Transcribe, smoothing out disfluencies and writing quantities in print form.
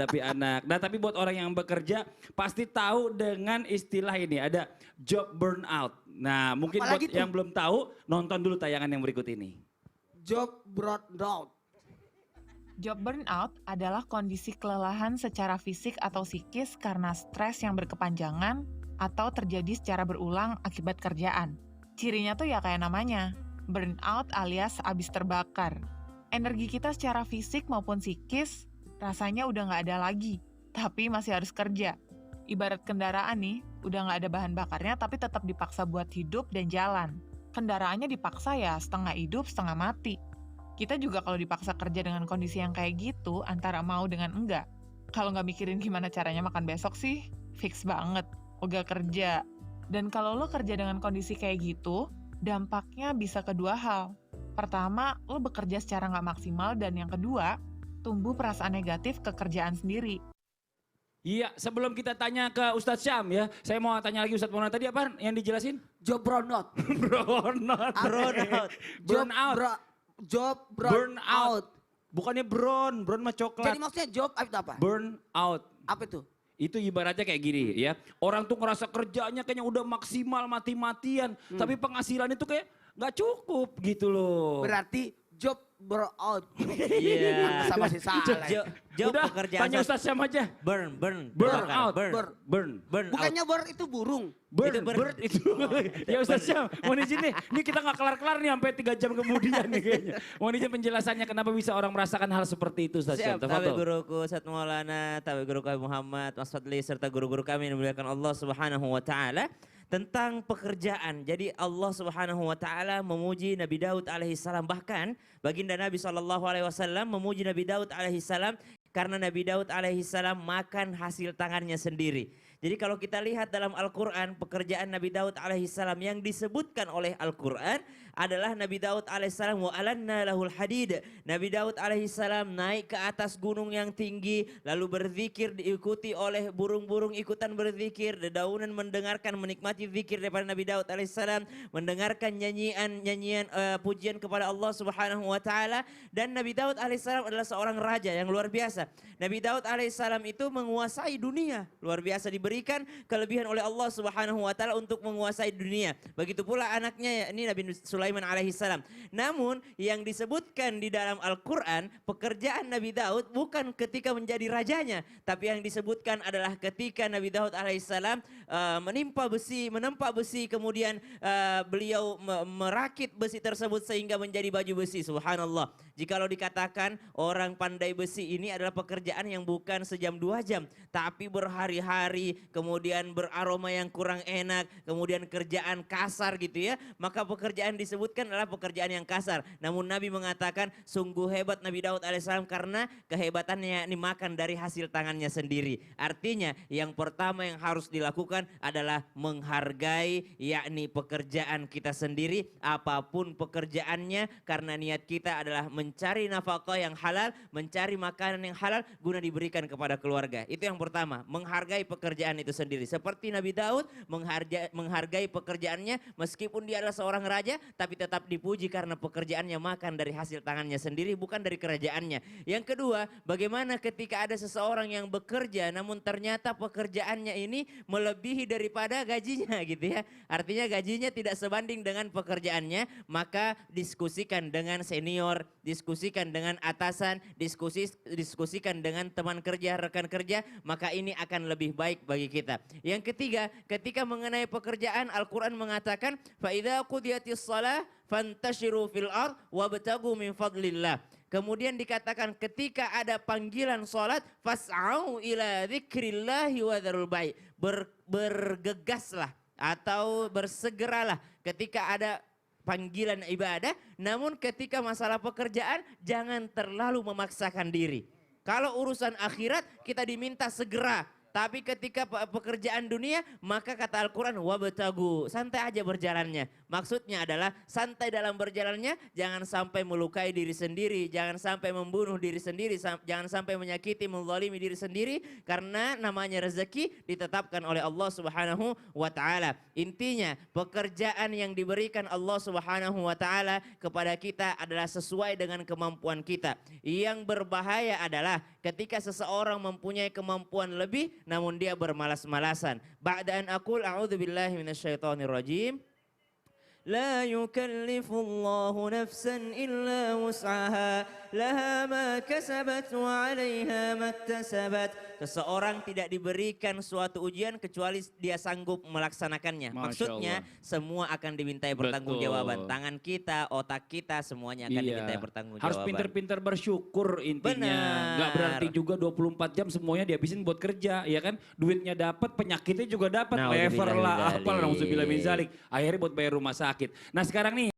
menghadapi anak. Nah tapi buat orang yang bekerja pasti tahu dengan istilah ini, ada job burnout. Nah mungkin buat Apalagi tuh? yang belum tahu, nonton dulu tayangan yang berikut ini. Job burnout. Job burnout adalah kondisi kelelahan secara fisik atau psikis karena stres yang berkepanjangan atau terjadi secara berulang akibat kerjaan. Cirinya tuh ya kayak namanya, burnout alias abis terbakar. Energi kita secara fisik maupun psikis rasanya udah nggak ada lagi, tapi masih harus kerja. Ibarat kendaraan nih, udah nggak ada bahan bakarnya tapi tetap dipaksa buat hidup dan jalan. Kendaraannya dipaksa ya setengah hidup, setengah mati. Kita juga kalau dipaksa kerja dengan kondisi yang kayak gitu, antara mau dengan enggak. Kalau nggak mikirin gimana caranya makan besok sih, fix banget, ogah kerja. Dan kalau lo kerja dengan kondisi kayak gitu, dampaknya bisa kedua hal. Pertama, lo bekerja secara nggak maksimal, dan yang kedua, tumbuh perasaan negatif ke kerjaan sendiri. Iya, sebelum kita tanya ke Ustadz Syam ya, saya mau tanya lagi Ustadz Maulana tadi apa yang dijelasin? Job burnout. Burnout. Burnout. Job Burnout. burnout. Bukannya brown mah coklat. Jadi maksudnya job itu apa? Burnout. Apa itu? Itu ibaratnya kayak gini ya. Orang tuh ngerasa kerjanya kayaknya udah maksimal mati-matian. Tapi penghasilan itu kayak nggak cukup gitu loh. Berarti job burnout. Iya. Sama si salah. Job Udah, pekerjaan tanya Ustadz Syam aja. burn Burnout. burn out. Bukannya burn itu burung. Bird itu. Ya Ustadz Syam, mohon izin nih. Ini kita gak kelar-kelar nih sampai 3 jam kemudian nih kayaknya. Mohon izin penjelasannya kenapa bisa orang merasakan hal seperti itu Ustadz Syam. Siap, tabi guruku Ustadz Maulana, tabi guru kami Muhammad, Mas Fadli, serta guru-guru kami yang dimuliakan Allah Subhanahu wa Ta'ala. Tentang pekerjaan, jadi Allah Subhanahu wa Ta'ala memuji Nabi Daud alaihissalam, bahkan baginda Nabi SAW memuji Nabi Daud alaihissalam karena Nabi Daud alaihissalam makan hasil tangannya sendiri. Jadi kalau kita lihat dalam Al-Quran, pekerjaan Nabi Daud alaihissalam yang disebutkan oleh Al-Quran adalah Nabi Daud alaihissalam wa alanna lahul hadid. Nabi Daud alaihissalam naik ke atas gunung yang tinggi, lalu berzikir diikuti oleh burung-burung ikutan berzikir, dedaunan mendengarkan menikmati zikir daripada Nabi Daud alaihissalam, mendengarkan nyanyian pujian kepada Allah Subhanahu wa Ta'ala. Dan Nabi Daud alaihissalam adalah seorang raja yang luar biasa. Nabi Daud alaihissalam itu menguasai dunia, luar biasa, diberikan kelebihan oleh Allah Subhanahu wa Ta'ala untuk menguasai dunia. Begitu pula anaknya ini Nabi Sulaiman alaihissalam. Namun yang disebutkan di dalam Al-Quran, pekerjaan Nabi Daud bukan ketika menjadi rajanya, tapi yang disebutkan adalah ketika Nabi Daud alaihissalam menempa besi, kemudian beliau merakit besi tersebut sehingga menjadi baju besi. Subhanallah. Jikalau dikatakan orang pandai besi ini adalah pekerjaan yang bukan sejam 2 jam, tapi berhari-hari, kemudian beraroma yang kurang enak, kemudian kerjaan kasar gitu ya, maka pekerjaan disebutkan adalah pekerjaan yang kasar. Namun Nabi mengatakan sungguh hebat Nabi Daud alaihissalam karena kehebatannya dimakan dari hasil tangannya sendiri. Artinya yang pertama yang harus dilakukan adalah menghargai yakni pekerjaan kita sendiri, apapun pekerjaannya, karena niat kita adalah mencari nafkah yang halal, mencari makanan yang halal guna diberikan kepada keluarga. Itu yang pertama, menghargai pekerjaan itu sendiri. Seperti Nabi Daud menghargai pekerjaannya meskipun dia adalah seorang raja, tapi tetap dipuji karena pekerjaannya makan dari hasil tangannya sendiri, bukan dari kerajaannya. Yang kedua, bagaimana ketika ada seseorang yang bekerja namun ternyata pekerjaannya ini melebihi daripada gajinya gitu ya. Artinya gajinya tidak sebanding dengan pekerjaannya, maka diskusikan dengan senior, diskusikan dengan atasan, diskusikan dengan teman kerja, rekan kerja, maka ini akan lebih baik bagi kita. Yang ketiga, ketika mengenai pekerjaan, Al-Quran mengatakan فَإِذَا قُضِيَتِ الصَّلَاةِ فَانْتَشِرُوا فِي الْأَرْضِ وَابْتَغُوا مِنْ فَضْلِ اللَّهِ. Kemudian dikatakan ketika ada panggilan sholat, فَاسْعَوْا إِلَى ذِكْرِ اللَّهِ وَذَرُوا الْبَيْعَ. Bergegaslah atau bersegeralah ketika ada panggilan ibadah, namun ketika masalah pekerjaan jangan terlalu memaksakan diri. Kalau urusan akhirat kita diminta segera, tapi ketika pekerjaan dunia maka kata Al-Quran wabtagu, santai aja berjalannya. Maksudnya adalah santai dalam berjalannya, jangan sampai melukai diri sendiri, jangan sampai membunuh diri sendiri, jangan sampai menyakiti, menzalimi diri sendiri, karena namanya rezeki ditetapkan oleh Allah Subhanahu wa Ta'ala. Intinya pekerjaan yang diberikan Allah Subhanahu wa Ta'ala kepada kita adalah sesuai dengan kemampuan kita. Yang berbahaya adalah ketika seseorang mempunyai kemampuan lebih namun dia bermalas-malasan. Ba'da an aqul a'udzubillahi minasyaitonirrajim. لا يكلف الله نفسا إلا وسعها لها ما كسبت وعليها ما اكتسبت. Seseorang tidak diberikan suatu ujian kecuali dia sanggup melaksanakannya. Masya Maksudnya Allah. semua akan dimintai pertanggungjawaban. Betul. Tangan kita, otak kita semuanya akan dimintai pertanggungjawaban. Harus pinter-pinter bersyukur intinya. Benar. Nggak berarti juga 24 jam semuanya dihabisin buat kerja, ya kan? Duitnya dapat, penyakitnya juga dapat, lever lah, Nauzubillah min apalah, dzalik. nauzubillah min dzalik. Akhirnya buat bayar rumah sakit. Nah sekarang nih